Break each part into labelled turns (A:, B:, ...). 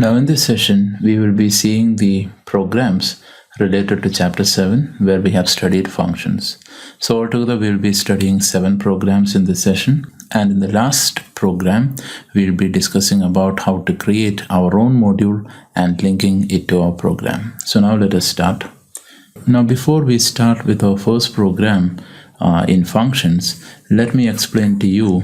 A: Now in this session, we will be seeing the programs related to chapter 7 where we have studied functions. So altogether we will be studying 7 programs in this session, and in the last program we will be discussing about how to create our own module and linking it to our program. So now let us start. Now before we start with our first program in functions, let me explain to you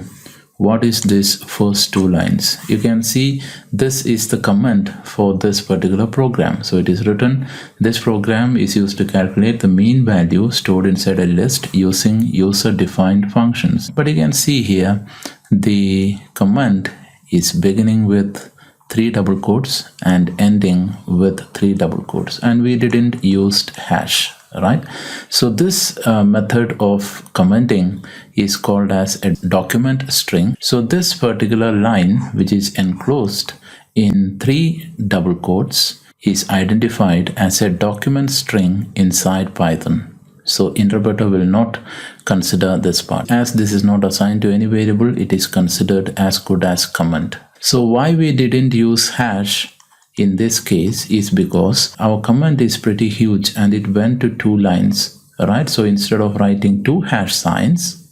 A: what is this first 2 lines. You can see this is the comment for this particular program. So it is written, this program is used to calculate the mean value stored inside a list using user defined functions. But you can see here the comment is beginning with 3 double quotes and ending with 3 double quotes, and we didn't use hash, right? So this method of commenting is called as a document string. So this particular line, which is enclosed in 3 double quotes, is identified as a document string inside Python. So interpreter will not consider this part. As this is not assigned to any variable, it is considered as good as comment. So why we didn't use hash in this case is because our comment is pretty huge and it went to 2 lines, right? So instead of writing 2 hash signs,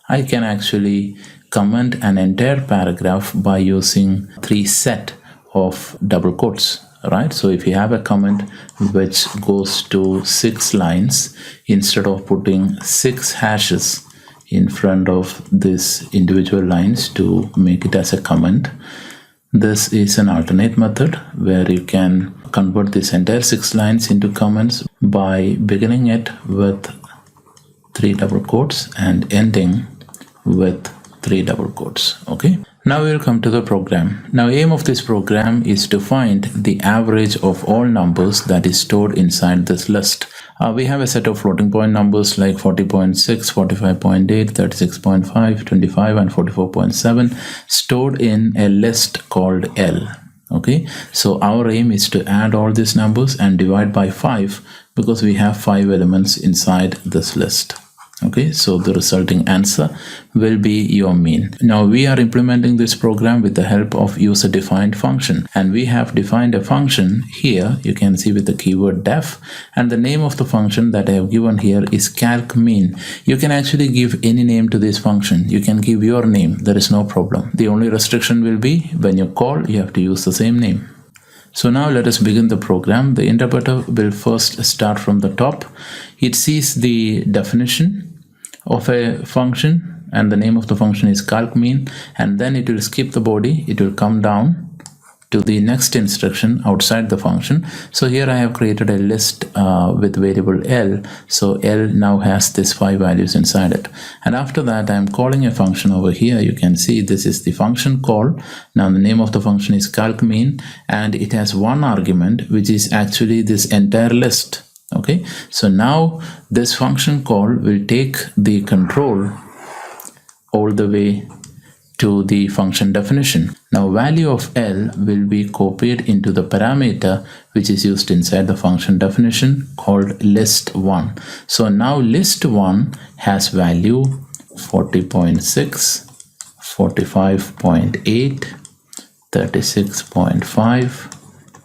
A: I can actually comment an entire paragraph by using 3 set of double quotes, right? So if you have a comment which goes to 6 lines, instead of putting 6 hashes in front of these individual lines to make it as a comment, this is an alternate method where you can convert this entire 6 lines into comments by beginning it with 3 double quotes and ending with 3 double quotes. Okay, now we'll come to the program. Now aim of this program is to find the average of all numbers that is stored inside this list. We have a set of floating point numbers like 40.6, 45.8, 36.5, 25 and 44.7 stored in a list called L. Okay, so our aim is to add all these numbers and divide by 5 because we have 5 elements inside this list. Okay, so the resulting answer will be your mean. Now we are implementing this program with the help of user defined function, and we have defined a function here. You can see with the keyword def, and the name of the function that I have given here is calc mean. You can actually give any name to this function. You can give your name, there is no problem. The only restriction will be when you call, you have to use the same name. So now let us begin the program. The interpreter will first start from the top. It sees the definition of a function and the name of the function is calc mean, and then it will skip the body. It will come down to the next instruction outside the function. So here I have created a list with variable L. So L now has this 5 values inside it, and after that I am calling a function over here. You can see this is the function call. Now the name of the function is calc mean, and it has 1 argument which is actually this entire list. Okay, so now this function call will take the control all the way to the function definition. Now value of L will be copied into the parameter which is used inside the function definition called list1. So now list1 has value 40.6, 45.8, 36.5,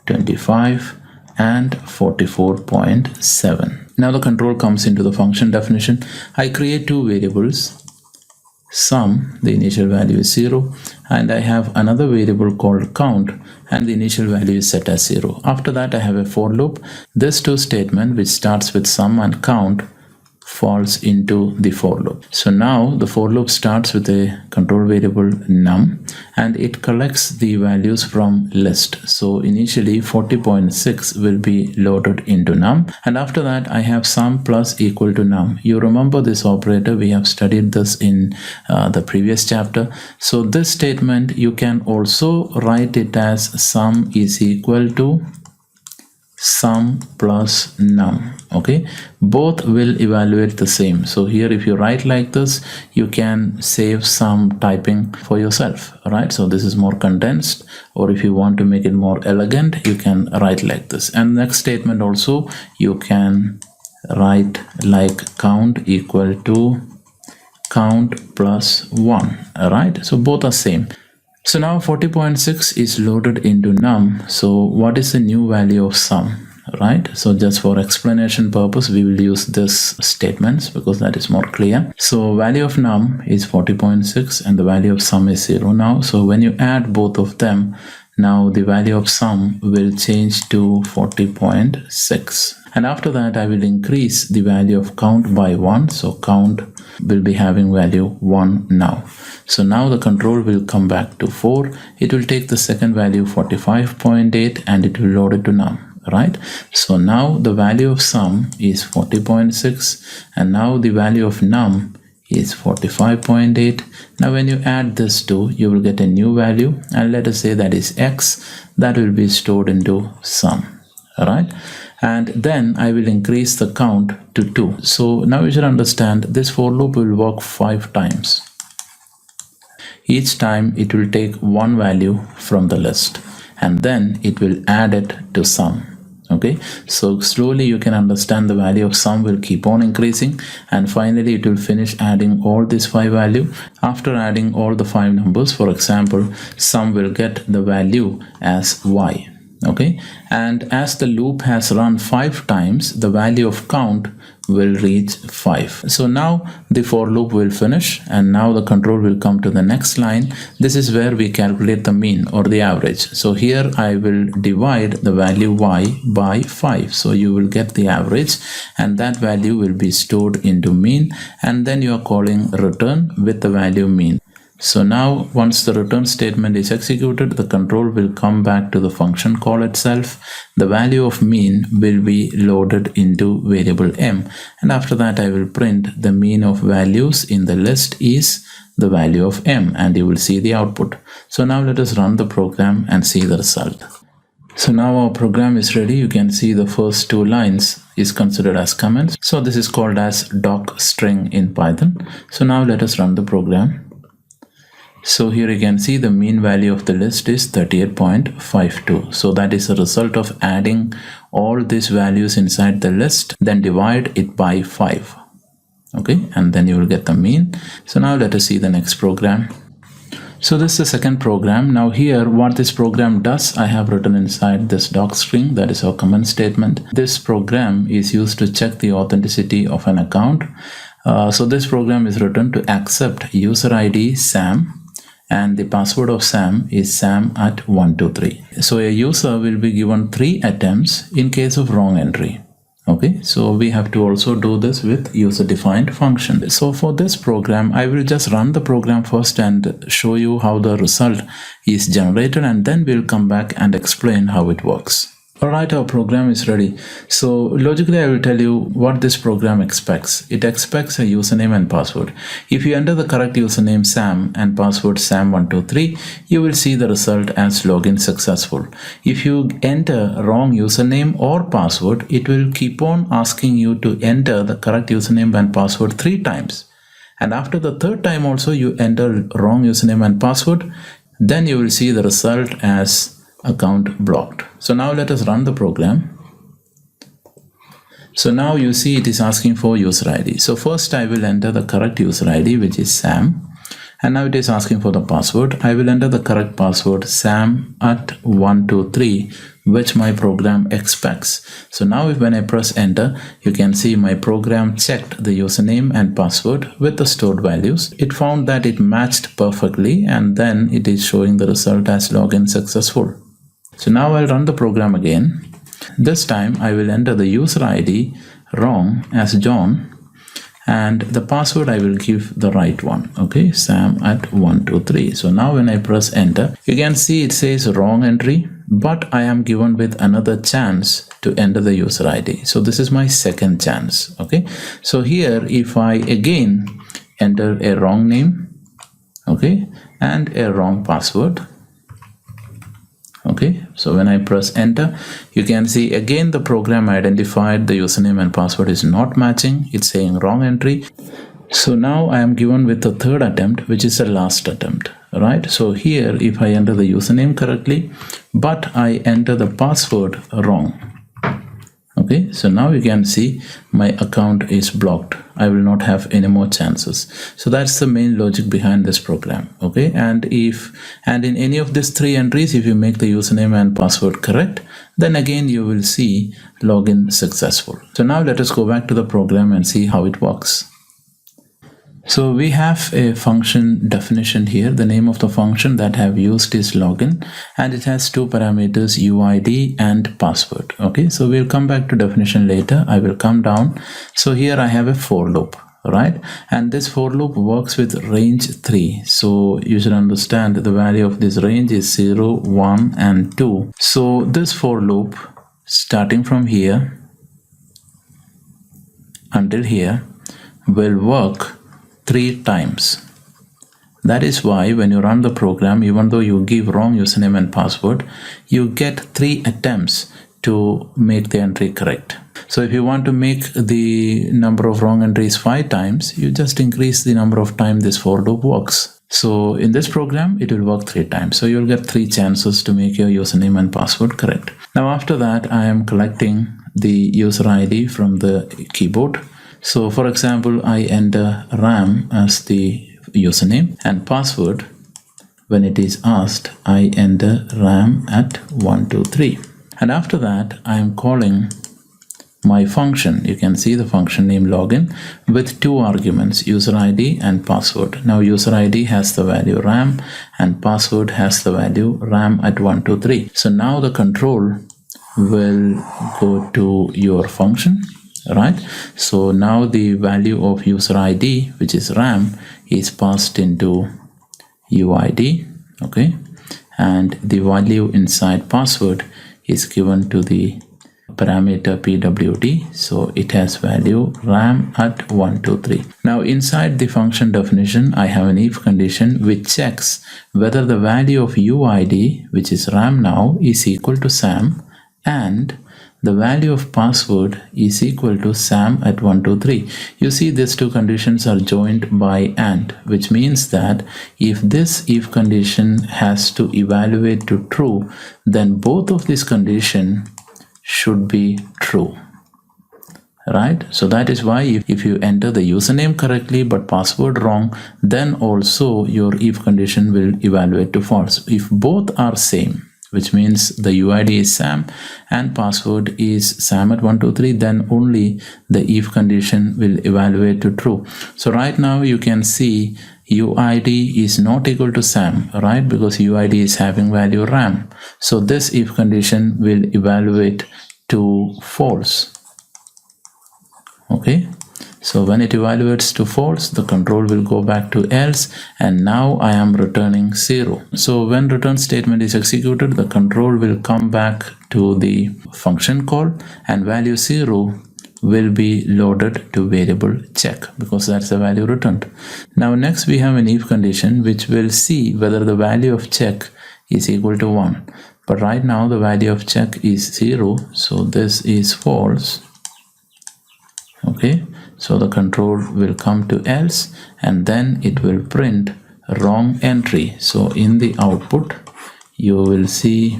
A: 25 and 44.7. Now the control comes into the function definition. I create 2 variables. Sum, the initial value is 0, and I have another variable called count, and the initial value is set as 0. After that I have a for loop. This 2 statement which starts with sum and count falls into the for loop. So now the for loop starts with a control variable num, and it collects the values from list. So initially 40.6 will be loaded into num, and after that I have sum plus equal to num. You remember this operator, we have studied this in the previous chapter. So this statement you can also write it as sum is equal to sum plus num. Okay, both will evaluate the same. So here if you write like this, you can save some typing for yourself, right? So this is more condensed, or if you want to make it more elegant, you can write like this. And next statement also you can write like count equal to count plus 1. All right, so both are same. So now 40.6 is loaded into num. So what is the new value of sum? Right, so just for explanation purpose we will use this statements because that is more clear. So value of num is 40.6 and the value of sum is 0 now. So when you add both of them, now the value of sum will change to 40.6, and after that I will increase the value of count by 1. So count will be having value 1 now. So now the control will come back to 4. It will take the second value 45.8 and it will load it to num. Right, so now the value of sum is 40.6 and now the value of num is 45.8. Now when you add this two, you will get a new value, and let us say that is x, that will be stored into sum. Alright, and then I will increase the count to 2. So now you should understand this for loop will work 5 times. Each time it will take one value from the list and then it will add it to sum. Okay, so slowly you can understand the value of sum will keep on increasing, and finally it will finish adding all these 5 value. After adding all the 5 numbers, for example, sum will get the value as y. Okay, and as the loop has run 5 times, the value of count will reach 5. So now the for loop will finish and now the control will come to the next line. This is where we calculate the mean or the average. So here I will divide the value y by 5. So you will get the average and that value will be stored into mean, and then you are calling return with the value mean. So now once the return statement is executed, the control will come back to the function call itself. The value of mean will be loaded into variable m, and after that I will print the mean of values in the list is the value of m, and you will see the output. So now let us run the program and see the result. So now our program is ready. You can see the first 2 lines is considered as comments. So this is called as doc string in Python. So now let us run the program. So here you can see the mean value of the list is 38.52. So that is the result of adding all these values inside the list, then divide it by 5. Okay, and then you will get the mean. So now let us see the next program. So this is the second program. Now here what this program does, I have written inside this doc string, that is our comment statement. This program is used to check the authenticity of an account. So this program is written to accept user ID Sam, and the password of Sam is sam@123. So a user will be given 3 attempts in case of wrong entry. Okay, so we have to also do this with user defined function. So for this program, I will just run the program first and show you how the result is generated, and then we'll come back and explain how it works. Alright, our program is ready. So logically I will tell you what this program expects. It expects a username and password. If you enter the correct username Sam and password Sam123, you will see the result as login successful. If you enter wrong username or password, it will keep on asking you to enter the correct username and password 3 times. And after the 3rd time also you enter wrong username and password, then you will see the result as account blocked. So now let us run the program. So now you see it is asking for user ID. So first I will enter the correct user ID, which is Sam, and now it is asking for the password. I will enter the correct password Sam@123, which my program expects. So now when I press enter, you can see my program checked the username and password with the stored values. It found that it matched perfectly, and then it is showing the result as login successful. So now I'll run the program again. This time I will enter the user ID wrong as John, and the password I will give the right one. Okay, Sam@123. So now when I press enter, you can see it says wrong entry, but I am given with another chance to enter the user ID. So this is my second chance. Okay, so here if I again enter a wrong name, okay, and a wrong password. Okay, so when I press enter, you can see again the program identified the username and password is not matching. It's saying wrong entry. So now I am given with the 3rd attempt, which is the last attempt, right? So here if I enter the username correctly, but I enter the password wrong. Okay, so now you can see my account is blocked. I will not have any more chances. So that's the main logic behind this program. Okay, and in any of these 3 entries, if you make the username and password correct, then again you will see login successful. So now let us go back to the program and see how it works. So we have a function definition here. The name of the function that I have used is login, and it has 2 parameters, UID and password. Okay, so we'll come back to definition later. I will come down. So here I have a for loop, right? And this for loop works with range 3. So you should understand the value of this range is 0, 1 and 2. So this for loop starting from here until here will work 3 times. That is why when you run the program, even though you give wrong username and password, you get 3 attempts to make the entry correct. So if you want to make the number of wrong entries 5 times, you just increase the number of times this for loop works. So in this program, it will work 3 times. So you'll get 3 chances to make your username and password correct. Now after that, I am collecting the user ID from the keyboard. So for example, I enter RAM as the username and password. When it is asked, I enter RAM at 123. And after that, I am calling my function. You can see the function name login with 2 arguments, user ID and password. Now user ID has the value RAM and password has the value RAM at 123. So now the control will go to your function. Right, so now the value of user ID, which is RAM, is passed into UID. Okay, and the value inside password is given to the parameter PWD, so it has value RAM at 123. Now inside the function definition, I have an if condition which checks whether the value of UID, which is RAM now, is equal to SAM, and the value of password is equal to SAM at 123. You see these 2 conditions are joined by AND, which means that if this if condition has to evaluate to true, then both of these conditions should be true. Right? So that is why if you enter the username correctly but password wrong, then also your if condition will evaluate to false. If both are same, which means the UID is SAM and password is SAM at 123, then only the if condition will evaluate to true. So right now you can see UID is not equal to SAM, right? Because UID is having value RAM. So this if condition will evaluate to false. Okay. So when it evaluates to false, the control will go back to else, and now I am returning 0. So when return statement is executed, the control will come back to the function call and value 0 will be loaded to variable check because that's the value returned. Now next we have an if condition which will see whether the value of check is equal to 1. But right now the value of check is 0, so this is false. Okay. So the control will come to else and then it will print wrong entry. So in the output, you will see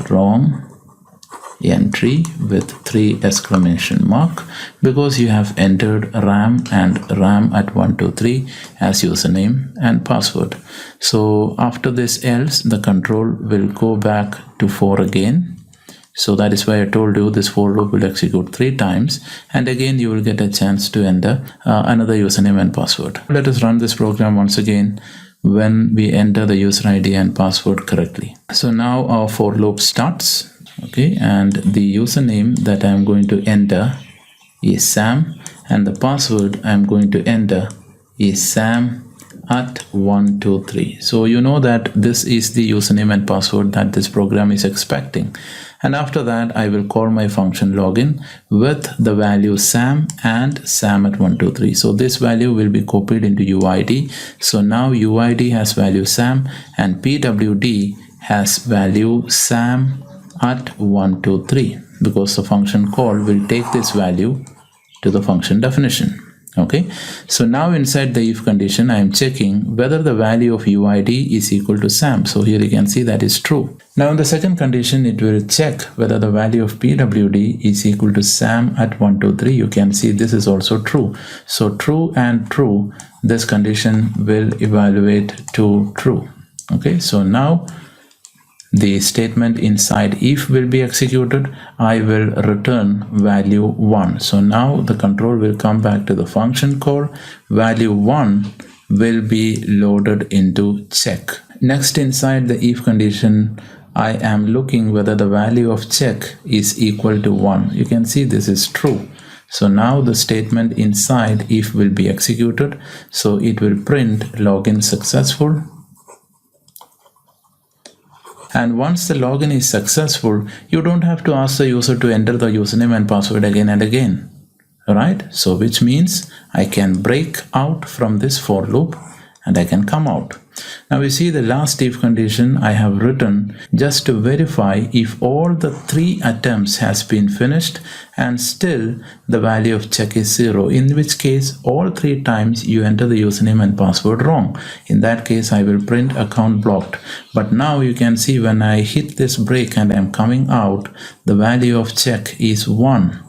A: wrong entry with 3 exclamation mark because you have entered RAM and RAM at 123 as username and password. So after this else, the control will go back to 4 again. So that is why I told you this for loop will execute 3 times, and again you will get a chance to enter another username and password. Let us run this program once again when we enter the user ID and password correctly. So now our for loop starts, okay, and the username that I am going to enter is Sam and the password I am going to enter is Sam at 123. So you know that this is the username and password that this program is expecting. And after that, I will call my function login with the value Sam and Sam at 123. So this value will be copied into UID. So now UID has value Sam and PWD has value Sam at 123 because the function call will take this value to the function definition. Okay, so now inside the if condition, I am checking whether the value of UID is equal to SAM. So here you can see that is true. Now in the second condition, it will check whether the value of PWD is equal to SAM at 1, 2, 3. You can see this is also true. So true and true, this condition will evaluate to true. Okay, so now the statement inside if will be executed. I will return value 1. So now the control will come back to the function call. Value 1 will be loaded into check. Next, inside the if condition, I am looking whether the value of check is equal to 1. You can see this is true. So now the statement inside if will be executed. So it will print login successful. And once the login is successful, you don't have to ask the user to enter the username and password again and again. Alright, so which means I can break out from this for loop and I can come out. Now we see the last if condition I have written just to verify if all the 3 attempts has been finished and still the value of check is 0, in which case all 3 times you enter the username and password wrong. In that case I will print account blocked. But now you can see when I hit this break and I am coming out, the value of check is 1.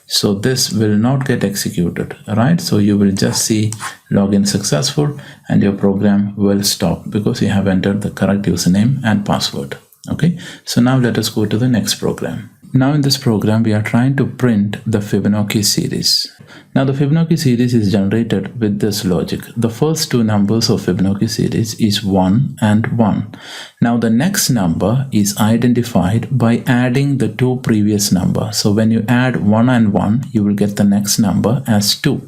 A: So this will not get executed, right? So you will just see login successful and your program will stop because you have entered the correct username and password. Okay, so now let us go to the next program. Now in this program, we are trying to print the Fibonacci series. Now the Fibonacci series is generated with this logic. The first 2 numbers of Fibonacci series is 1 and 1. Now the next number is identified by adding the 2 previous numbers. So when you add 1 and 1, you will get the next number as 2.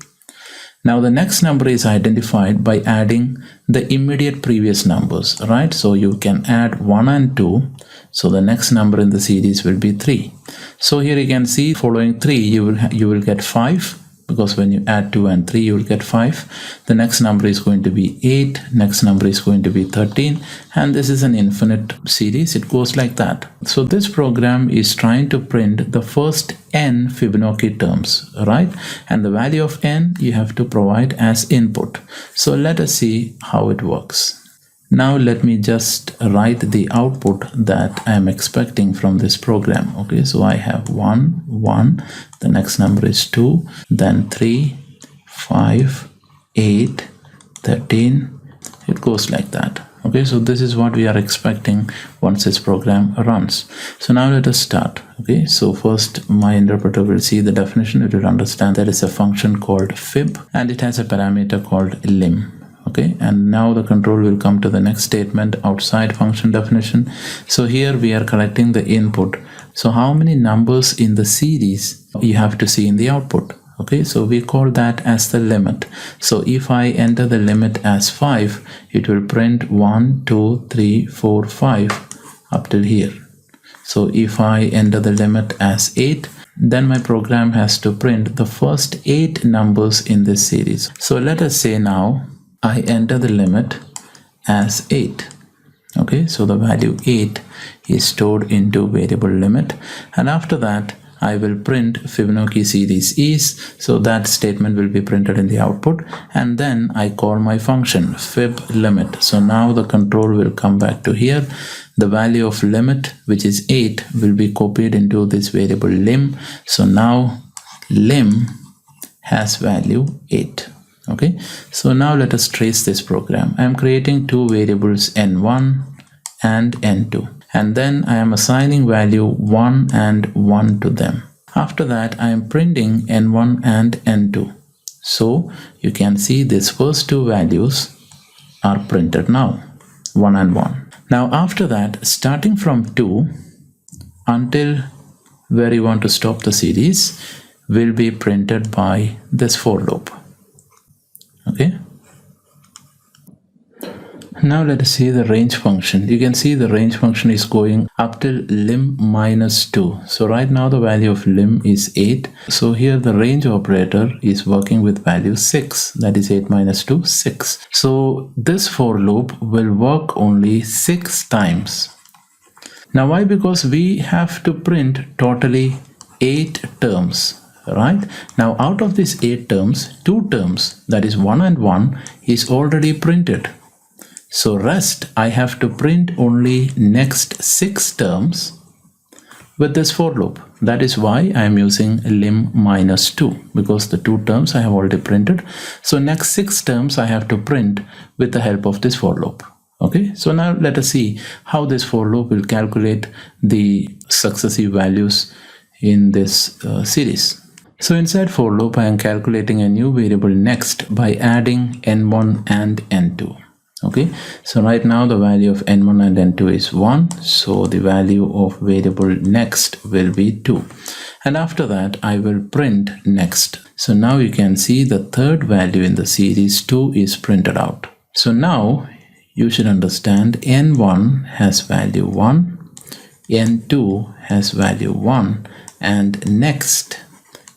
A: Now the next number is identified by adding the immediate previous numbers, right? So you can add 1 and 2. So the next number in the series will be 3. So here you can see following 3, you will get 5, because when you add 2 and 3, you will get 5. The next number is going to be 8. Next number is going to be 13. And this is an infinite series. It goes like that. So this program is trying to print the first n Fibonacci terms, right? And the value of n you have to provide as input. So let us see how it works. Now let me just write the output that I am expecting from this program. Okay, so I have 1, 1, the next number is 2, then 3, 5, 8, 13. It goes like that. Okay, so this is what we are expecting once this program runs. So now let us start. Okay, so first my interpreter will see the definition. It will understand that it's a function called fib and it has a parameter called lim. Okay, and now the control will come to the next statement outside function definition. So here we are collecting the input. So how many numbers in the series you have to see in the output. Okay, so we call that as the limit. So if I enter the limit as 5, it will print 1, 2, 3, 4, 5 up till here. So if I enter the limit as 8, then my program has to print the first 8 numbers in this series. So let us say now I enter the limit as 8. Okay, so the value 8 is stored into variable limit, and after that I will print Fibonacci series is, so that statement will be printed in the output, and then I call my function fib limit. So now the control will come back to here. The value of limit, which is 8, will be copied into this variable lim. So now lim has value 8. Okay, so now let us trace this program. I am creating 2 variables n1 and n2, and then I am assigning value 1 and 1 to them. After that I am printing n1 and n2. So you can see these first 2 values are printed now, 1 and 1. Now after that, starting from 2 until where you want to stop the series will be printed by this for loop. Okay, now let us see the range function. You can see the range function is going up till lim minus 2. So right now the value of lim is 8. So here the range operator is working with value 6. That is 8 minus 2, 6. So this for loop will work only 6 times. Now why? Because we have to print totally 8 terms. right? Now out of these 8 terms, 2 terms, that is 1 and 1, is already printed. So rest, I have to print only next 6 terms with this for loop. That is why I am using lim -2, because the 2 terms I have already printed. So next 6 terms I have to print with the help of this for loop. Okay, so now let us see how this for loop will calculate the successive values in this series. So inside for loop, I am calculating a new variable next by adding n1 and n2. Okay, so right now the value of n1 and n2 is 1, so the value of variable next will be 2, and after that I will print next. So now you can see the third value in the series 2 is printed out. So now you should understand n1 has value 1, n2 has value 1, and next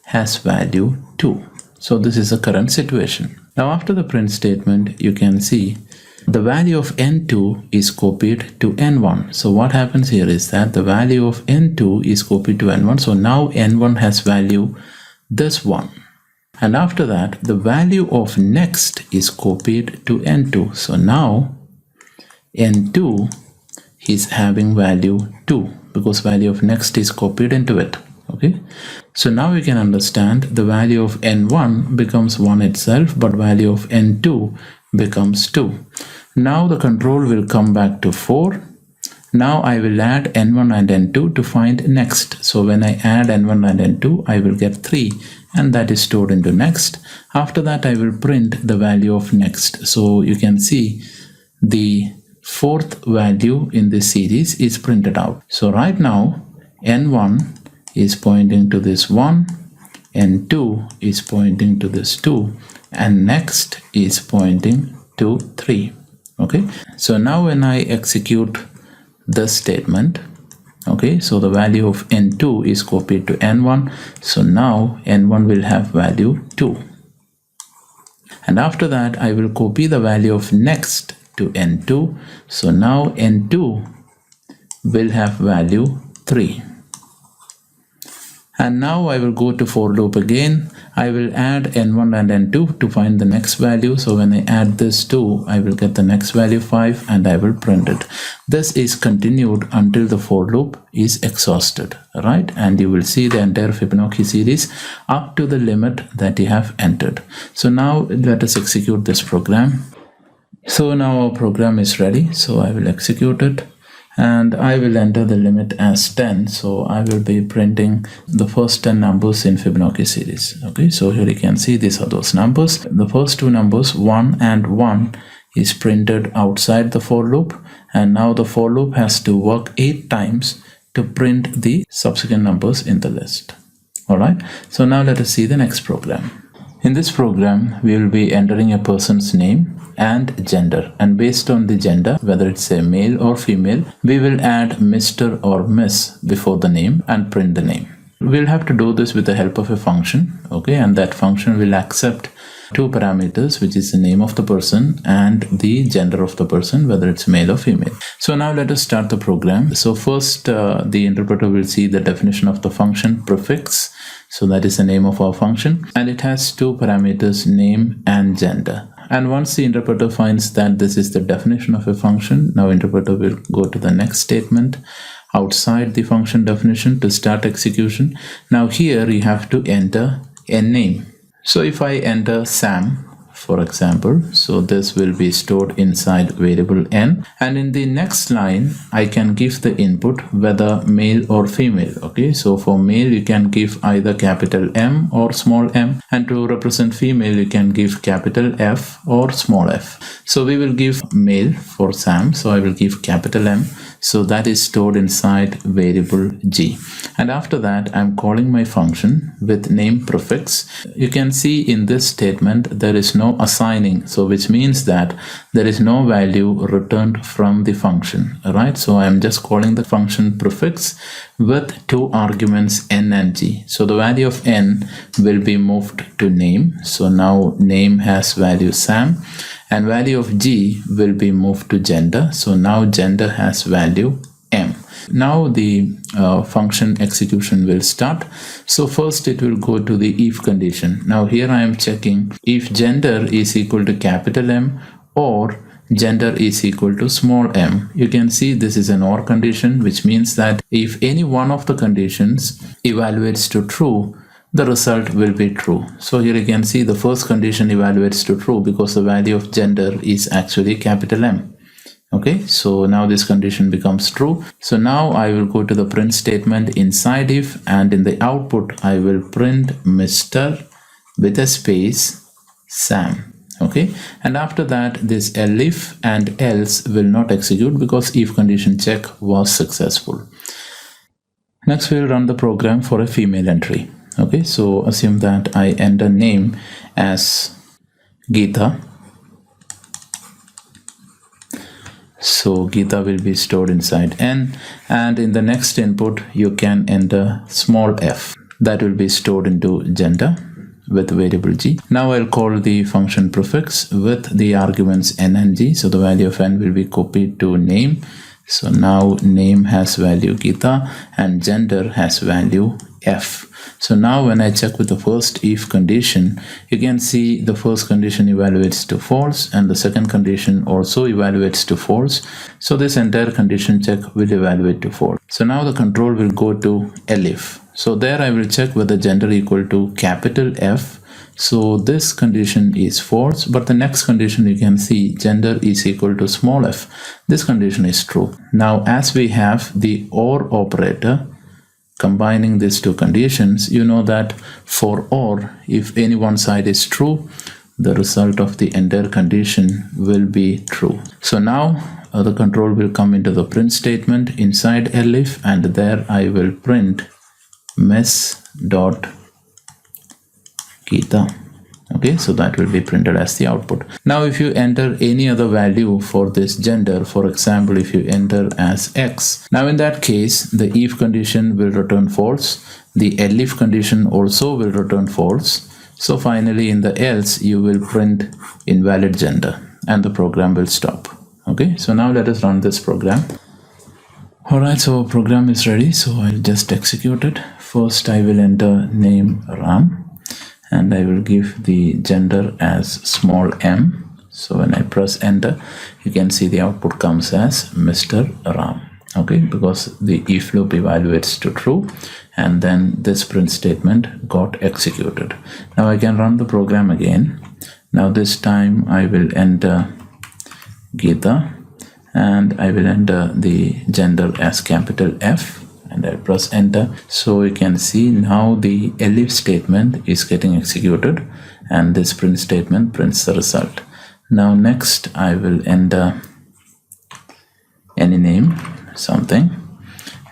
A: has value 2. So this is the current situation. Now after the print statement, you can see the value of n2 is copied to n1. So what happens here is that the value of n2 is copied to n1. So now n1 has value this one. And after that, the value of next is copied to n2. So now n2 is having value 2 because value of next is copied into it. Okay, so now we can understand the value of n1 becomes 1 itself, but value of n2 becomes 2. Now the control will come back to 4. Now I will add n1 and n2 to find next. So when I add n1 and n2, I will get 3, and that is stored into next. After that, I will print the value of next. So you can see the 4th value in this series is printed out. So right now n1 is pointing to this 1, n2 is pointing to this 2, and next is pointing to 3. Okay, so now when I execute this statement, okay, so the value of n2 is copied to n1, so now n1 will have value 2, and after that I will copy the value of next to n2, so now n2 will have value 3. And now I will go to for loop again. I will add n1 and n2 to find the next value. So when I add this 2, I will get the next value 5, and I will print it. This is continued until the for loop is exhausted, right? And you will see the entire Fibonacci series up to the limit that you have entered. So now let us execute this program. So now our program is ready. So I will execute it. And I will enter the limit as 10. So I will be printing the first 10 numbers in Fibonacci series. Okay, so here you can see these are those numbers. The first 2 numbers, 1 and 1, is printed outside the for loop. And now the for loop has to work 8 times to print the subsequent numbers in the list. Alright, so now let us see the next program. In this program, we will be entering a person's name and gender, and based on the gender, whether it's a male or female, we will add Mr. or Miss before the name and print the name. We'll have to do this with the help of a function, okay, and that function will accept 2 parameters, which is the name of the person and the gender of the person, whether it's male or female. So now let us start the program. So first the interpreter will see the definition of the function prefix. So that is the name of our function, and it has 2 parameters, name and gender. And once the interpreter finds that this is the definition of a function, now interpreter will go to the next statement outside the function definition to start execution. Now here you have to enter a name. So if I enter Sam, for example, so this will be stored inside variable n, and in the next line I can give the input whether male or female. Okay, so for male you can give either capital M or small m, and to represent female you can give capital F or small f. So we will give male for Sam, so I will give capital M. So that is stored inside variable g, and after that I'm calling my function with name prefix. You can see in this statement there is no assigning, so which means that there is no value returned from the function, right? So I'm just calling the function prefix with 2 arguments n and g. So the value of n will be moved to name, so now name has value Sam, and value of g will be moved to gender, so now gender has value M. Now the function execution will start. So first it will go to the if condition. Now here I am checking if gender is equal to capital M or gender is equal to small m. You can see this is an OR condition, which means that if any one of the conditions evaluates to true, the result will be true. So here you can see the first condition evaluates to true because the value of gender is actually capital M. Okay, so now this condition becomes true. So now I will go to the print statement inside if, and in the output I will print Mr. with a space Sam. Okay, and after that this elif and else will not execute because if condition check was successful. Next we'll run the program for a female entry. Okay, so assume that I enter name as Geeta. So Geeta will be stored inside N, and in the next input you can enter small f, that will be stored into gender with variable g. Now I'll call the function prefix with the arguments n and g. So the value of n will be copied to name. So now name has value Geeta and gender has value f. So now when I check with the first if condition, you can see the first condition evaluates to false and the second condition also evaluates to false. So this entire condition check will evaluate to false. So now the control will go to elif. So there I will check whether gender equal to capital F. So this condition is false, but the next condition you can see gender is equal to small f. This condition is true. Now as we have the OR operator combining these two conditions, you know that for OR, if any one side is true, the result of the entire condition will be true. So now the control will come into the print statement inside elif, and there I will print mess.Geeta. Okay, so that will be printed as the output. Now if you enter any other value for this gender, for example if you enter as X, now in that case the if condition will return false, the elif condition also will return false. So finally in the else you will print invalid gender and the program will stop. Okay, so now let us run this program. Alright, so program is ready, so I'll just execute it. First I will enter name Ram and I will give the gender as small m. So when I press enter, you can see the output comes as Mr. Ram. Okay, because the if loop evaluates to true and then this print statement got executed. Now I can run the program again. Now this time I will enter Geeta and I will enter the gender as capital F and I'll press enter. So you can see now the elif statement is getting executed and this print statement prints the result. Now next I will enter any name, something,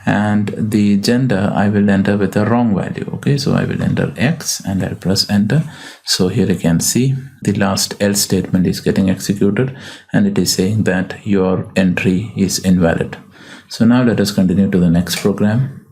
A: and the gender I will enter with a wrong value. Okay, so I will enter X and I'll press enter. So here you can see the last else statement is getting executed and it is saying that your entry is invalid. So now let us continue to the next program.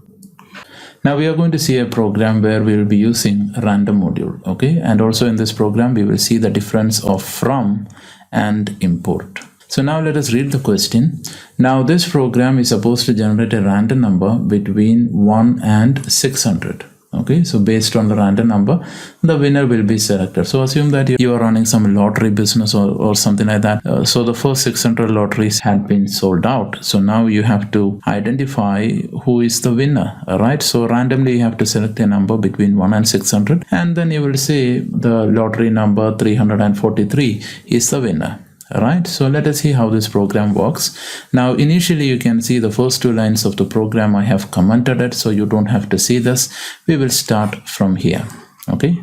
A: Now we are going to see a program where we will be using random module. Okay, and also in this program we will see the difference of from and import. So now let us read the question. Now this program is supposed to generate a random number between 1 and 600. Okay, so based on the random number, the winner will be selected. So assume that you are running some lottery business or something like that. So the first 600 lotteries had been sold out. So now you have to identify who is the winner. Alright, so randomly you have to select a number between 1 and 600 and then you will say the lottery number 343 is the winner. Alright, so let us see how this program works. Now initially you can see the first two lines of the program I have commented it, so you don't have to see this. We will start from here. Okay,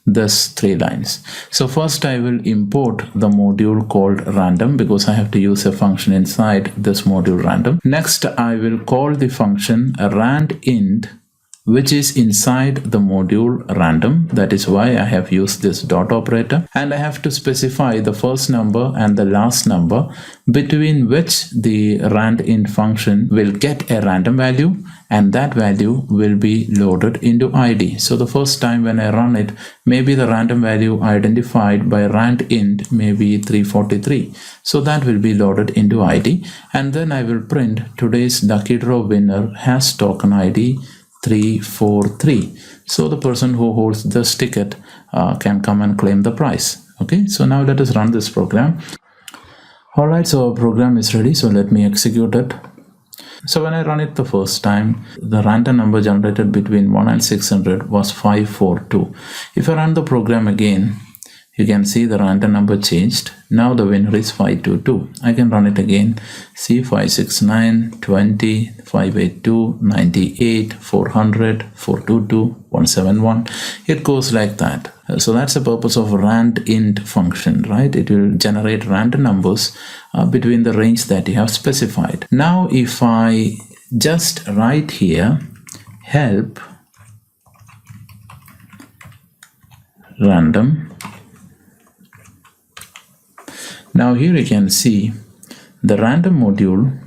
A: this 3 lines. So first I will import the module called random because I have to use a function inside this module random. Next I will call the function randint, which is inside the module random. That is why I have used this dot operator, and I have to specify the first number and the last number between which the randint function will get a random value and that value will be loaded into ID. So the first time when I run it, maybe the random value identified by rand int may be 343. So that will be loaded into ID, and then I will print today's lucky draw winner has token ID 343. So the person who holds this ticket can come and claim the prize. Okay, so now let us run this program. Alright, so our program is ready, so let me execute it. So when I run it the first time, the random number generated between 1 and 600 was 542. If I run the program again, you can see the random number changed. Now the winner is 522. I can run it again. See 569, 20, 582, 98, 400, 422, 171. It goes like that. So that's the purpose of rand int function, right? It will generate random numbers between the range that you have specified. Now if I just write here help random, now here you can see the random module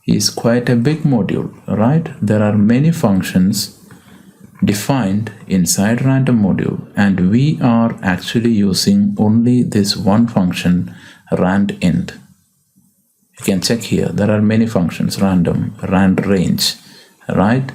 A: is quite a big module, right? There are many functions defined inside random module, and we are actually using only this one function rand int. You can check here, there are many functions: random, rand range, right?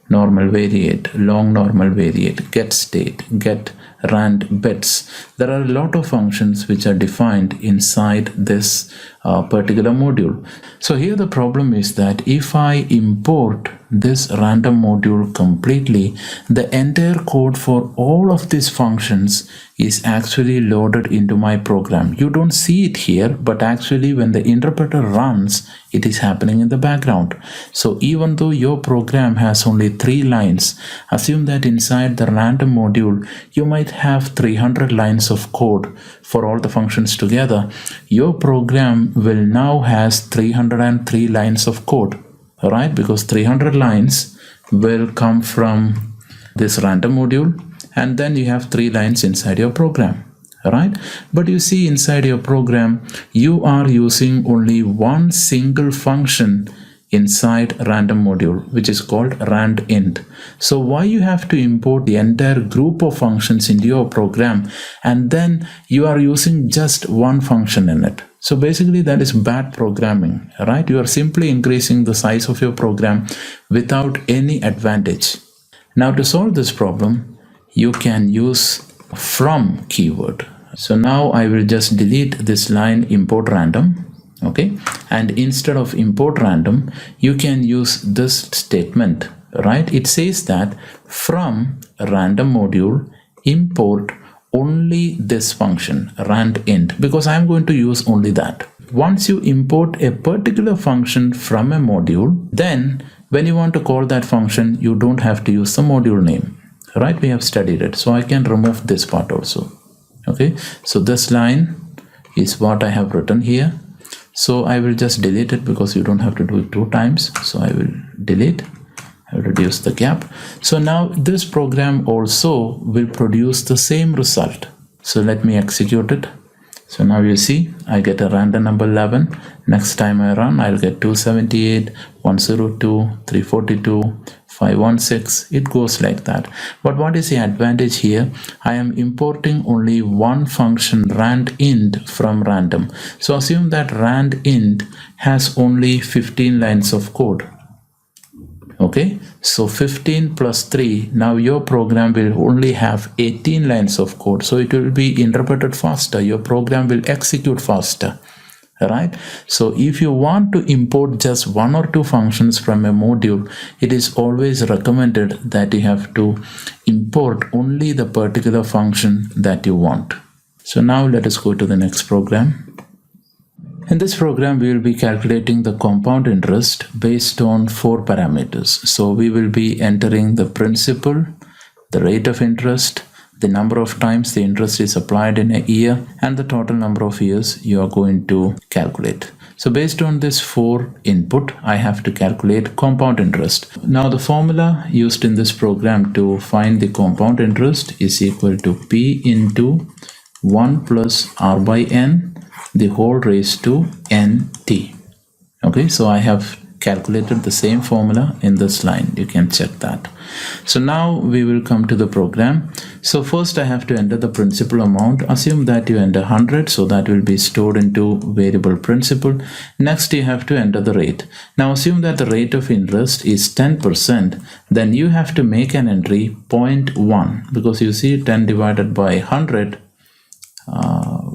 A: Normal variate, long normal variate, get state, get rand bits. There are a lot of functions which are defined inside this particular module. So here the problem is that if I import this random module completely, the entire code for all of these functions is actually loaded into my program. You don't see it here, but actually when the interpreter runs, it is happening in the background. So even though your program has only 3 lines, assume that inside the random module you might have 300 lines of code for all the functions together. Your program will now has 303 lines of code, right? Because 300 lines will come from this random module, and then you have 3 lines inside your program, right? But you see inside your program you are using only one single function inside random module, which is called rand int. So why you have to import the entire group of functions into your program and then you are using just one function in it? So basically that is bad programming, right? You are simply increasing the size of your program without any advantage. Now to solve this problem, you can use from keyword. So now I will just delete this line import random. Okay, and instead of import random, you can use this statement, right? It says that from random module import only this function rand int, because I'm going to use only that. Once you import a particular function from a module, then when you want to call that function, you don't have to use the module name, right? We have studied it, so I can remove this part also. Okay, so this line is what I have written here. So I will just delete it because you don't have to do it 2 times. So I will delete, I will reduce the gap. So now this program also will produce the same result. So let me execute it. So now you see I get a random number 11. Next time I run, I'll get 278, 102, 342, 516. It goes like that. But what is the advantage here? I am importing only one function rand int from random. So assume that rand int has only 15 lines of code. Okay, so 15 plus 3, now your program will only have 18 lines of code, so it will be interpreted faster, your program will execute faster, right? So if you want to import just 1 or 2 functions from a module, it is always recommended that you have to import only the particular function that you want. So now let us go to the next program. In this program, we will be calculating the compound interest based on 4 parameters. So we will be entering the principal, the rate of interest, the number of times the interest is applied in a year, and the total number of years you are going to calculate. So based on this 4 input, I have to calculate compound interest. Now the formula used in this program to find the compound interest is equal to P into 1 plus R by N, the whole raised to NT. Okay, so I have calculated the same formula in this line. You can check that. So now we will come to the program. So first I have to enter the principal amount. Assume that you enter 100, so that will be stored into variable principal. Next you have to enter the rate. Now assume that the rate of interest is 10%. Then you have to make an entry 0.1, because you see 10 divided by 100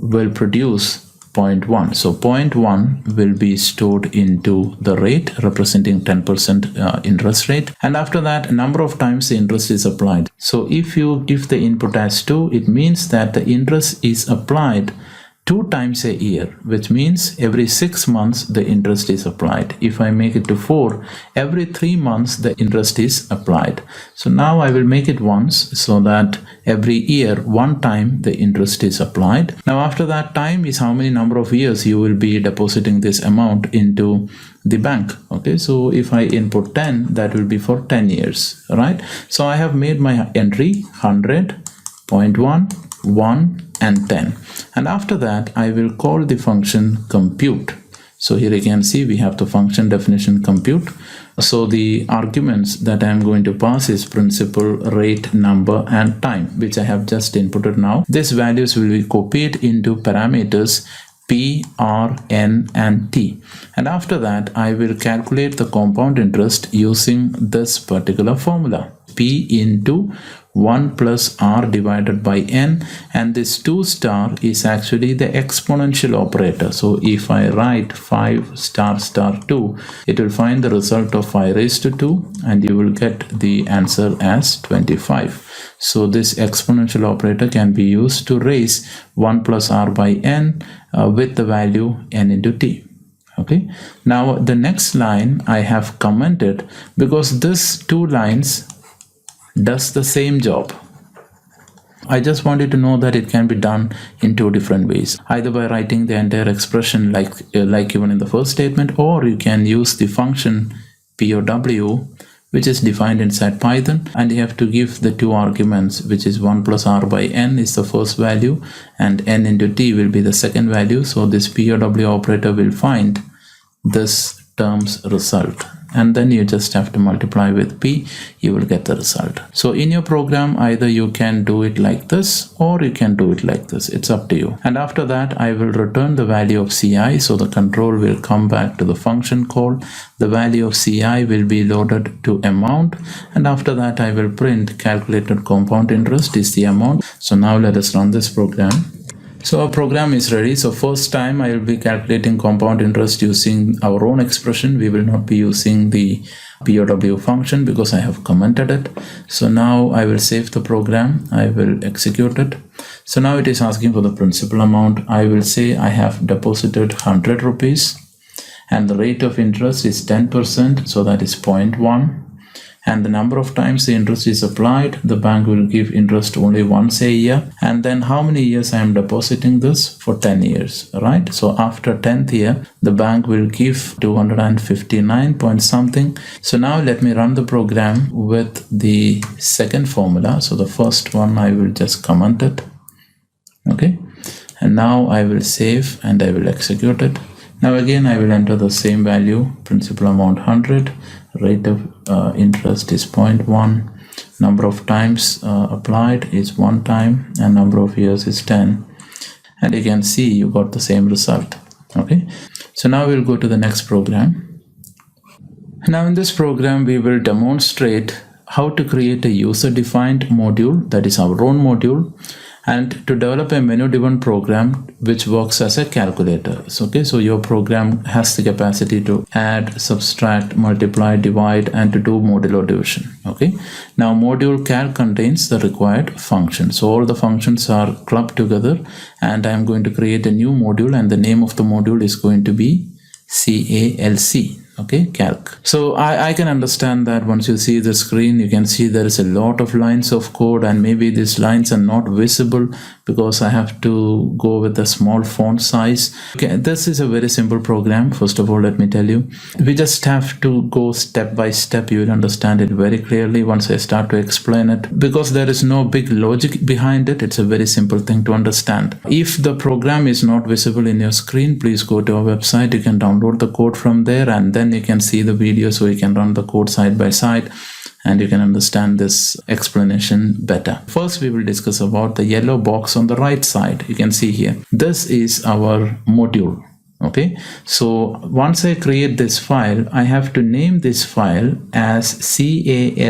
A: will produce 0.1. So 0.1 will be stored into the rate representing 10% interest rate, and after that number of times the interest is applied. So if you give the input as 2, it means that the interest is applied 2 times a year, which means every 6 months the interest is applied. If I make it to 4, every 3 months the interest is applied. So now I will make it once, so that every year 1 time the interest is applied. Now after that time is how many number of years you will be depositing this amount into the bank. Okay, so if I input 10, that will be for 10 years, right? So I have made my entry 100, 0.1, 1 and 10, and after that I will call the function compute. So here you can see we have the function definition compute. So the arguments that I am going to pass is principal, rate, number and time, which I have just inputted now. These values will be copied into parameters P, R, N and T, and after that I will calculate the compound interest using this particular formula, P into 1 plus R divided by N, and this 2 star is actually the exponential operator. So if I write 5 star star 2, it will find the result of 5 raised to 2 and you will get the answer as 25. So this exponential operator can be used to raise 1 plus R by N with the value N into T. Okay, now the next line I have commented because this 2 lines does the same job. I just wanted to know that it can be done in 2 different ways, either by writing the entire expression like given in the first statement, or you can use the function POW, which is defined inside Python, and you have to give the 2 arguments, which is 1 plus R by N is the first value and N into T will be the second value. So this POW operator will find this term's result, and then you just have to multiply with P, you will get the result. So in your program, either you can do it like this or you can do it like this, it's up to you. And after that I will return the value of CI, so the control will come back to the function call, the value of CI will be loaded to amount, and after that I will print calculated compound interest is the amount. So now let us run this program. So our program is ready. So first time I will be calculating compound interest using our own expression. We will not be using the POW function because I have commented it. So now I will save the program. I will execute it. So now it is asking for the principal amount. I will say I have deposited 100 rupees and the rate of interest is 10%. So that is 0.1. And the number of times the interest is applied, the bank will give interest only once a year. And then how many years I am depositing this? For 10 years, right? So after 10th year, the bank will give 259 point something. So now let me run the program with the second formula. So the first one I will just comment it. Okay. And now I will save and I will execute it. Now again I will enter the same value, principal amount 100, rate of interest is 0.1, number of times applied is 1 time, and number of years is 10, and you can see you got the same result. Okay, so now we'll go to the next program. Now in this program we will demonstrate how to create a user-defined module, that is our own module, and to develop a menu-driven program which works as a calculator. So, okay, so your program has the capacity to add, subtract, multiply, divide, and to do modulo division. Okay, now module calc contains the required functions. So all the functions are clubbed together, and I am going to create a new module, and the name of the module is going to be CALC. Okay, calc. So I can understand that once you see the screen, you can see there is a lot of lines of code, and maybe these lines are not visible because I have to go with a small font size. Okay, this is a very simple program. First of all, let me tell you, we just have to go step by step. You will understand it very clearly once I start to explain it, because there is no big logic behind it. It's a very simple thing to understand. If the program is not visible in your screen, please go to our website. You can download the code from there, and then then you can see the video, so you can run the code side by side and you can understand this explanation better. First, we will discuss about the yellow box on the right side. You can see here, this is our module. Okay, so once I create this file, I have to name this file as calc.py.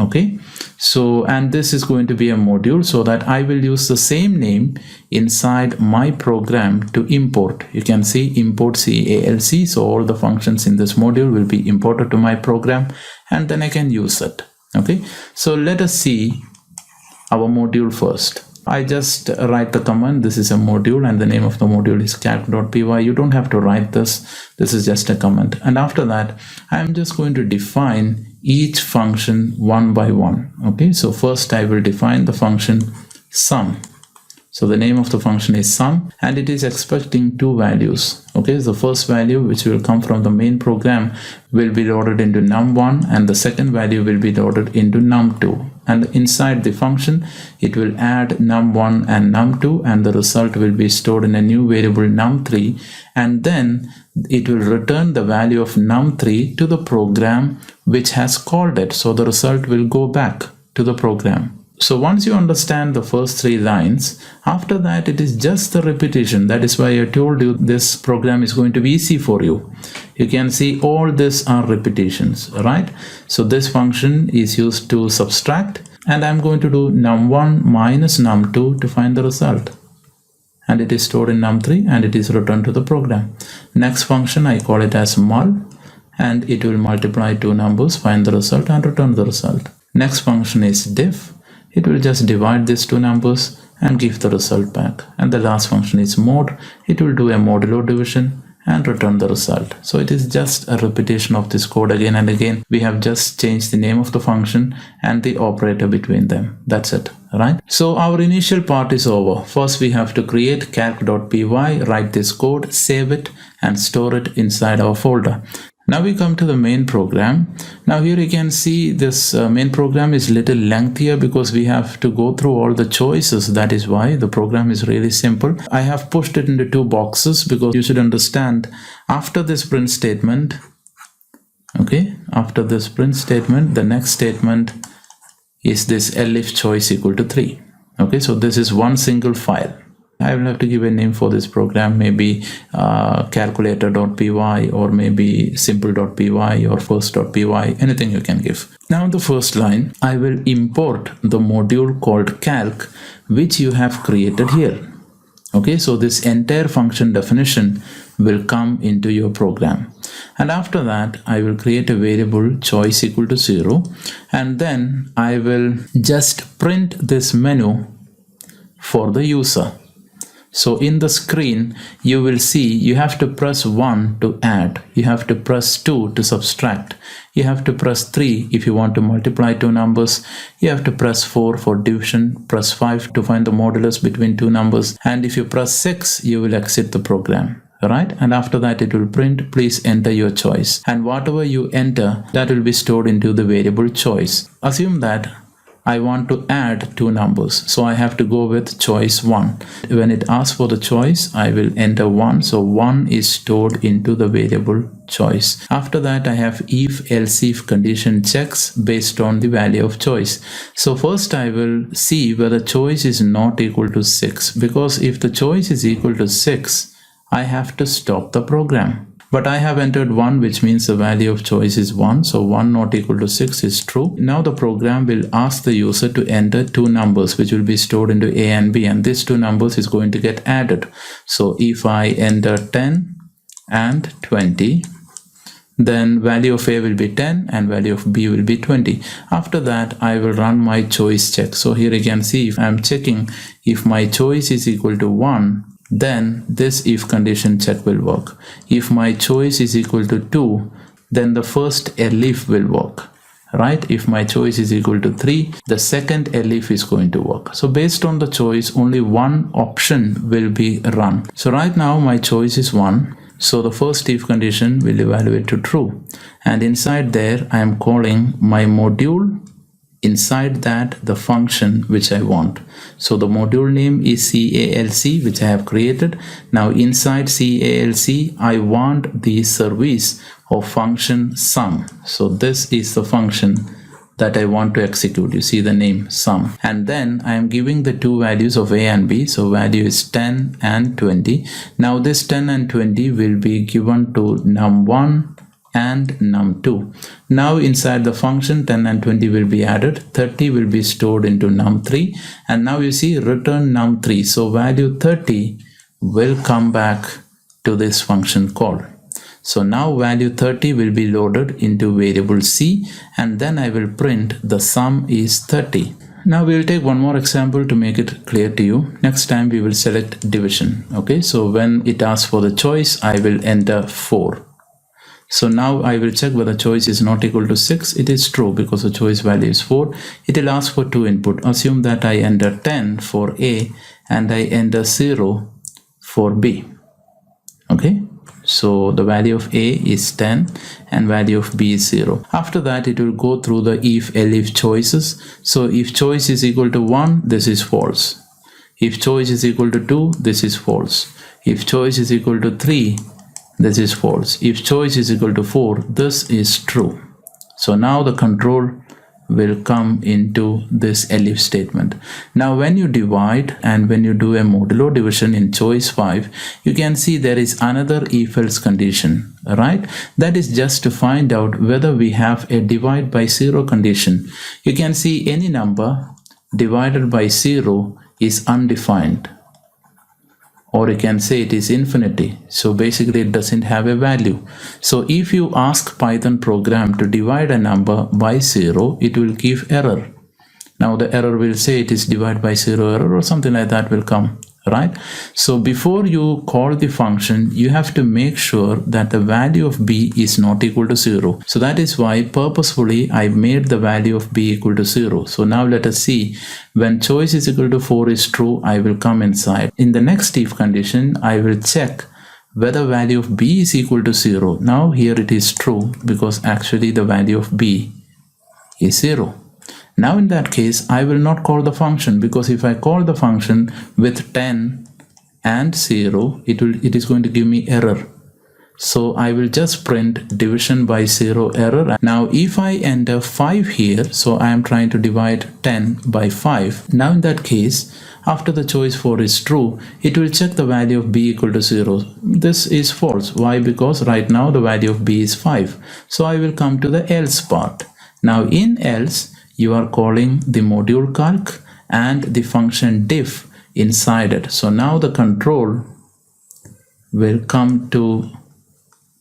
A: Okay, so and this is going to be a module, so that I will use the same name inside my program to import. You can see import calc, so all the functions in this module will be imported to my program and then I can use it. Okay, so let us see our module first. I just write the command, this is a module and the name of the module is calc.py. You don't have to write this is just a comment. And after that, I'm just going to define each function one by one. Okay, so first I will define the function sum. So the name of the function is sum and it is expecting two values. Okay, the first value, which will come from the main program, will be loaded into num1 and the second value will be loaded into num2. And inside the function, it will add num1 and num2 and the result will be stored in a new variable num3, and then it will return the value of num3 to the program which has called it. So the result will go back to the program. So once you understand the first three lines, after that it is just the repetition. That is why I told you this program is going to be easy for you. You can see all this are repetitions, right? So this function is used to subtract and I'm going to do num1 minus num2 to find the result. And it is stored in num3 and it is returned to the program. Next function, I call it as mul, and it will multiply two numbers, find the result and return the result. Next function is diff. It will just divide these two numbers and give the result back. And the last function is mod. It will do a modulo division and return the result. So it is just a repetition of this code again and again. We have just changed the name of the function and the operator between them. That's it, right? So our initial part is over. First we have to create calc.py, write this code, save it and store it inside our folder. Now we come to the main program. Now here you can see this main program is little lengthier because we have to go through all the choices. That is why the program is really simple. I have pushed it into two boxes because you should understand after this print statement, okay, after this print statement, the next statement is this elif choice equal to 3. Okay, so this is one single file. I will have to give a name for this program, maybe calculator.py or maybe simple.py or first.py, anything you can give. Now in the first line, I will import the module called calc, which you have created here. Okay, so this entire function definition will come into your program. And after that, I will create a variable choice equal to 0. And then I will just print this menu for the user. So in the screen, you will see you have to press 1 to add, you have to press 2 to subtract, you have to press 3 if you want to multiply two numbers, you have to press 4 for division, press 5 to find the modulus between two numbers, and if you press 6, you will exit the program. Right? And after that it will print, please enter your choice. And whatever you enter, that will be stored into the variable choice. Assume that I want to add two numbers, so I have to go with choice 1. When it asks for the choice, I will enter 1, so 1 is stored into the variable choice. After that, I have if else if condition checks based on the value of choice. So first I will see whether choice is not equal to 6, because if the choice is equal to 6, I have to stop the program. But I have entered 1, which means the value of choice is 1. So 1 not equal to 6 is true. Now the program will ask the user to enter two numbers, which will be stored into A and B. And these two numbers is going to get added. So if I enter 10 and 20, then value of A will be 10 and value of B will be 20. After that, I will run my choice check. So here you can see if I'm checking if my choice is equal to 1, then this if condition check will work. If my choice is equal to 2, then the first elif will work, right? If my choice is equal to 3, the second elif is going to work. So based on the choice, only one option will be run. So right now my choice is 1. So the first if condition will evaluate to true. And inside there, I am calling my module inside that the function which I want. So the module name is calc, which I have created. Now inside calc I want the service of function sum. So this is the function that I want to execute. You see the name sum, and then I am giving the two values of a and b. So value is 10 and 20. Now this 10 and 20 will be given to num1 and num2. Now inside the function 10 and 20 will be added, 30 will be stored into num3, and now you see return num3. So value 30 will come back to this function call. So now value 30 will be loaded into variable C, and then I will print the sum is 30. Now we will take one more example to make it clear to you. Next time we will select division. Okay, so when it asks for the choice, I will enter 4. So now I will check whether choice is not equal to 6. It is true because the choice value is 4. It will ask for 2 input. Assume that I enter 10 for A and I enter 0 for B. Okay, so the value of A is 10 and value of B is 0. After that it will go through the if choices. So if choice is equal to 1, this is false. If choice is equal to 2, this is false. If choice is equal to 3, this is false. If choice is equal to 4, this is true. So now the control will come into this elif statement. Now when you divide and when you do a modulo division in choice 5, you can see there is another if-else condition, right? That is just to find out whether we have a divide by 0 condition. You can see any number divided by 0 is undefined, or you can say it is infinity. So basically it doesn't have a value. So if you ask Python program to divide a number by 0, it will give error. Now the error will say it is divide by 0 error or something like that will come, right? So before you call the function, you have to make sure that the value of b is not equal to 0. So that is why purposefully I made the value of b equal to 0. So now let us see, when choice is equal to 4 is true, I will come inside. In the next if condition, I will check whether value of b is equal to 0. Now here it is true because actually the value of b is 0. Now in that case, I will not call the function, because if I call the function with 10 and 0, it is going to give me error. So I will just print division by 0 error. Now if I enter 5 here, so I am trying to divide 10 by 5. Now in that case, after the choice 4 is true, it will check the value of b equal to 0. This is false. Why? Because right now the value of b is 5. So I will come to the else part. Now in else, you are calling the module calc and the function diff inside it. So now the control will come to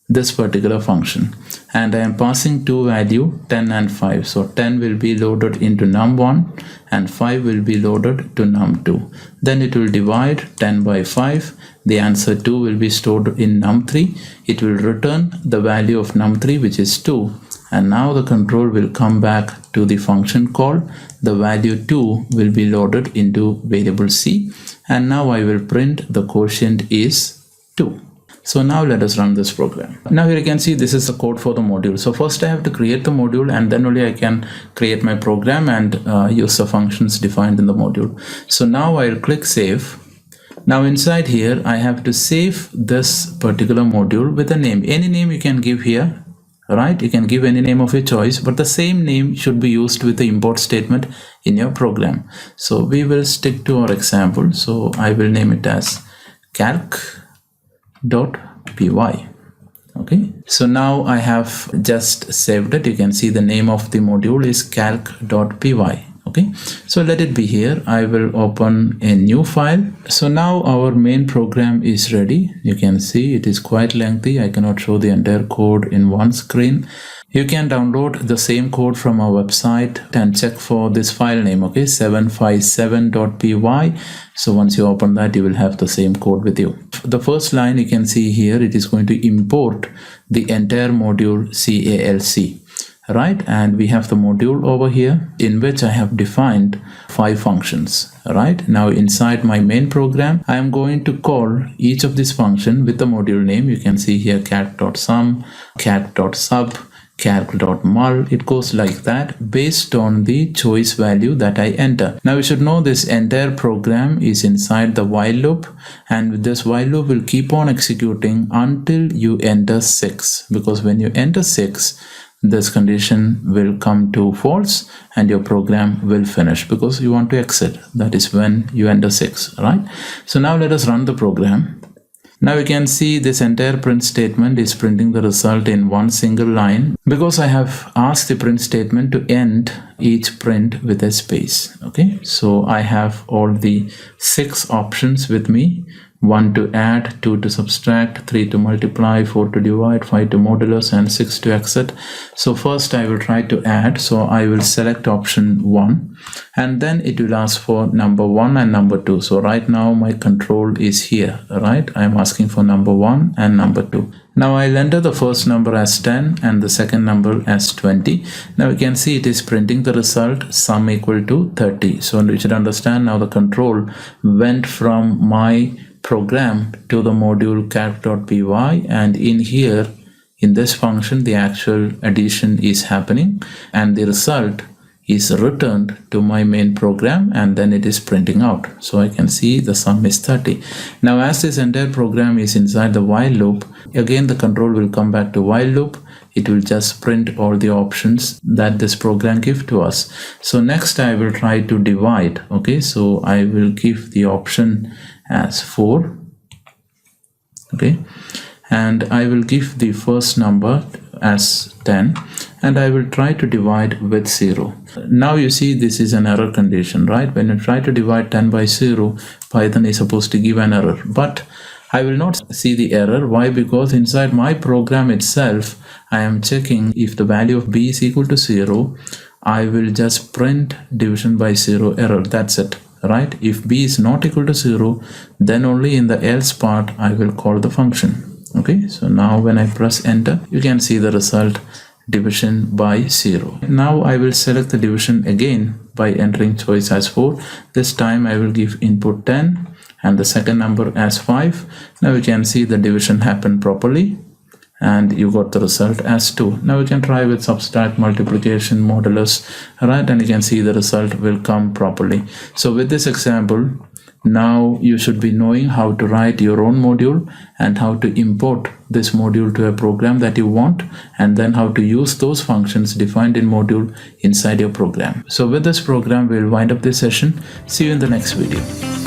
A: this particular function, and I am passing two value 10 and 5. So 10 will be loaded into num1 and 5 will be loaded to num2. Then it will divide 10 by 5. The answer 2 will be stored in num3. It will return the value of num3, which is 2. And now the control will come back to the function call. The value 2 will be loaded into variable C. And now I will print the quotient is 2. So now let us run this program. Now here you can see this is the code for the module. So first I have to create the module, and then only I can create my program and use the functions defined in the module. So now I'll click save. Now inside here I have to save this particular module with a name. Any name you can give here. Right, you can give any name of your choice, but the same name should be used with the import statement in your program. So we will stick to our example. So I will name it as calc.py. Okay, so now I have just saved it. You can see the name of the module is calc.py. Okay, so let it be here. I will open a new file. So now our main program is ready. You can see it is quite lengthy. I cannot show the entire code in one screen. You can download the same code from our website and check for this file name. Okay, 757.py. So once you open that, you will have the same code with you. The first line you can see here, it is going to import the entire module calc. Right, and we have the module over here in which I have defined 5 functions. Right, now inside my main program I am going to call each of these functions with the module name. You can see here calc.sum, calc.sub, calc.mul. It goes like that based on the choice value that I enter. Now you should know this entire program is inside the while loop, and this while loop will keep on executing until you enter 6, because when you enter 6, this condition will come to false and your program will finish because you want to exit. That is when you enter 6, right? So now let us run the program. Now you can see this entire print statement is printing the result in one single line, because I have asked the print statement to end each print with a space. Okay, so I have all the 6 options with me: 1 to add, 2 to subtract, 3 to multiply, 4 to divide, 5 to modulus, and 6 to exit. So first I will try to add. So I will select option 1, and then it will ask for number 1 and number 2. So right now my control is here, right? I am asking for number 1 and number 2. Now I'll enter the first number as 10 and the second number as 20. Now you can see it is printing the result sum equal to 30. So you should understand now the control went from my program to the module calc.py, and in here in this function the actual addition is happening and the result is returned to my main program, and then it is printing out. So I can see the sum is 30. Now as this entire program is inside the while loop, again the control will come back to while loop. It will just print all the options that this program gives to us. So next I will try to divide. Okay, so I will give the option as 4. Okay, and I will give the first number as 10, and I will try to divide with 0. Now you see this is an error condition, right? When you try to divide 10 by 0, Python is supposed to give an error, but I will not see the error. Why? Because inside my program itself I am checking if the value of b is equal to 0. I will just print division by 0 error. That's it, right? If b is not equal to 0, then only in the else part I will call the function. Okay, so now when I press enter, you can see the result division by 0. Now I will select the division again by entering choice as 4. This time I will give input 10 and the second number as 5. Now you can see the division happened properly and you got the result as 2. Now you can try with subtract, multiplication, modulus, right? And you can see the result will come properly. So with this example, now you should be knowing how to write your own module and how to import this module to a program that you want, and then how to use those functions defined in module inside your program. So with this program, we'll wind up this session. See you in the next video.